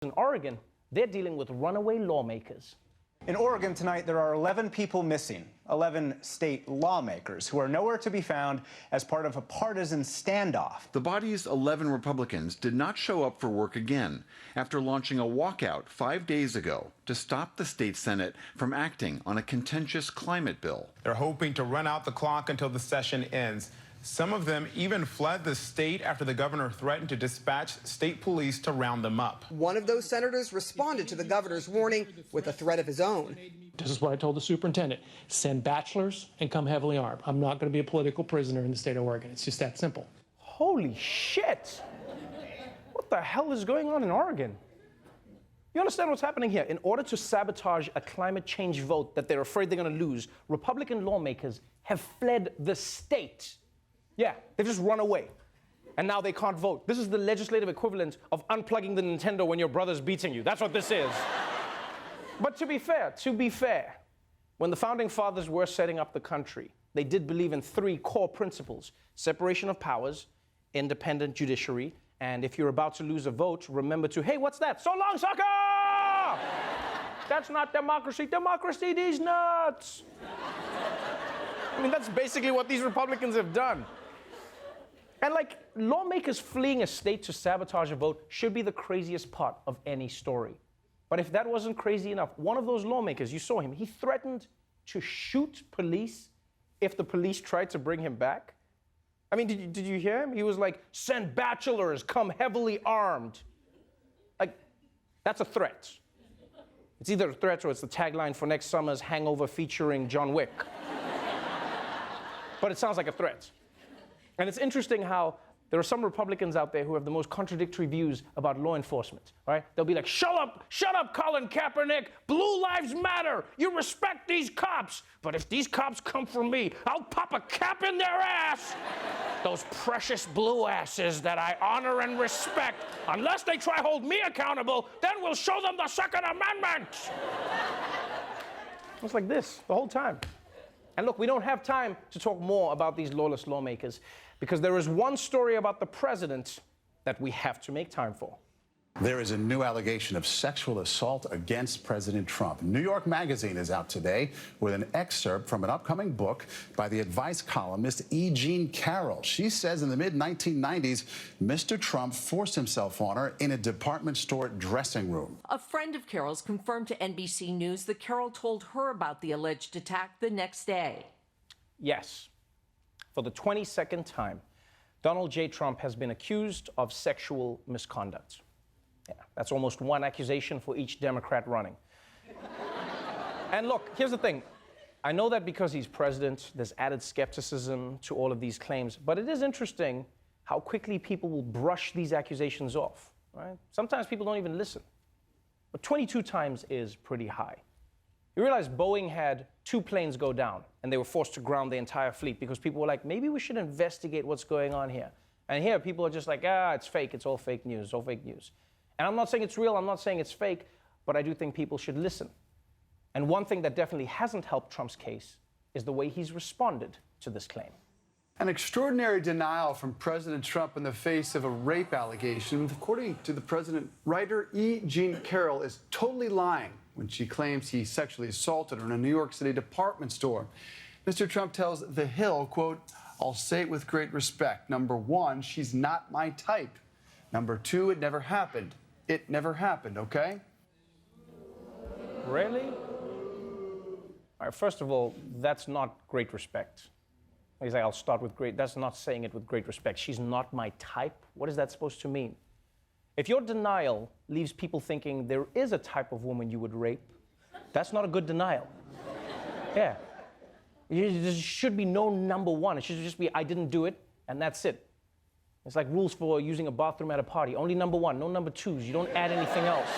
In Oregon, they're dealing with runaway lawmakers. In Oregon tonight, there are 11 people missing, 11 state lawmakers who are nowhere to be found as part of a partisan standoff. The body's 11 Republicans did not show up for work again after launching a walkout 5 days ago to stop the state Senate from acting on a contentious climate bill. They're hoping to run out the clock until the session ends. Some of them even fled the state after the governor threatened to dispatch state police to round them up. One of those senators responded to the governor's warning with a threat of his own. This is what I told the superintendent. Send bachelors and come heavily armed. I'm not going to be a political prisoner in the state of Oregon. It's just that simple. Holy shit! What the hell is going on in Oregon? You understand what's happening here? In order to sabotage a climate change vote that they're afraid they're going to lose, Republican lawmakers have fled the state. Yeah, they've just run away. And now they can't vote. This is the legislative equivalent of unplugging the Nintendo when your brother's beating you. That's what this is. But to be fair, when the founding fathers were setting up the country, they did believe in three core principles: separation of powers, independent judiciary, and if you're about to lose a vote, remember to, hey, what's that? So long, sucker! That's not democracy. Democracy, these nuts. I mean, that's basically what these Republicans have done. And like, lawmakers fleeing a state to sabotage a vote should be the craziest part of any story. But if that wasn't crazy enough, one of those lawmakers, you saw him, he threatened to shoot police if the police tried to bring him back. I mean, did you hear him? He was like, send bachelors, come heavily armed. Like, that's a threat. It's either a threat or it's the tagline for next summer's Hangover featuring John Wick. But it sounds like a threat. And it's interesting how there are some Republicans out there who have the most contradictory views about law enforcement, right? They'll be like, shut up, Colin Kaepernick, Blue Lives Matter, you respect these cops, but if these cops come for me, I'll pop a cap in their ass. Those precious blue asses that I honor and respect, unless they try to hold me accountable, then we'll show them the Second Amendment. It's like this the whole time. And look, we don't have time to talk more about these lawless lawmakers because there is one story about the president that we have to make time for. There is a new allegation of sexual assault against President Trump. New York Magazine is out today with an excerpt from an upcoming book by the advice columnist E. Jean Carroll. She says in the mid-1990s, Mr. Trump forced himself on her in a department store dressing room. A friend of Carroll's confirmed to NBC News that Carroll told her about the alleged attack the next day. Yes, for the 22nd time, Donald J. Trump has been accused of sexual misconduct. Yeah, that's almost one accusation for each Democrat running. And look, here's the thing. I know that because he's president, there's added skepticism to all of these claims, but it is interesting how quickly people will brush these accusations off, right? Sometimes people don't even listen. But 22 times is pretty high. You realize Boeing had 2 planes go down, and they were forced to ground the entire fleet because people were like, maybe we should investigate what's going on here. And here, people are just like, it's fake, it's all fake news, all fake news. And I'm not saying it's real, I'm not saying it's fake, but I do think people should listen. And one thing that definitely hasn't helped Trump's case is the way he's responded to this claim. An extraordinary denial from President Trump in the face of a rape allegation. According to the president, writer E. Jean Carroll is totally lying when she claims he sexually assaulted her in a New York City department store. Mr. Trump tells The Hill, quote, I'll say it with great respect. Number 1, she's not my type. Number 2, it never happened. It never happened, okay? Really? All right, first of all, that's not great respect. He's like, I'll start with great. That's not saying it with great respect. She's not my type. What is that supposed to mean? If your denial leaves people thinking there is a type of woman you would rape, that's not a good denial. Yeah. There should be no number 1. It should just be, I didn't do it, and that's it. It's like rules for using a bathroom at a party. Only number 1, no number 2s. You don't add anything else.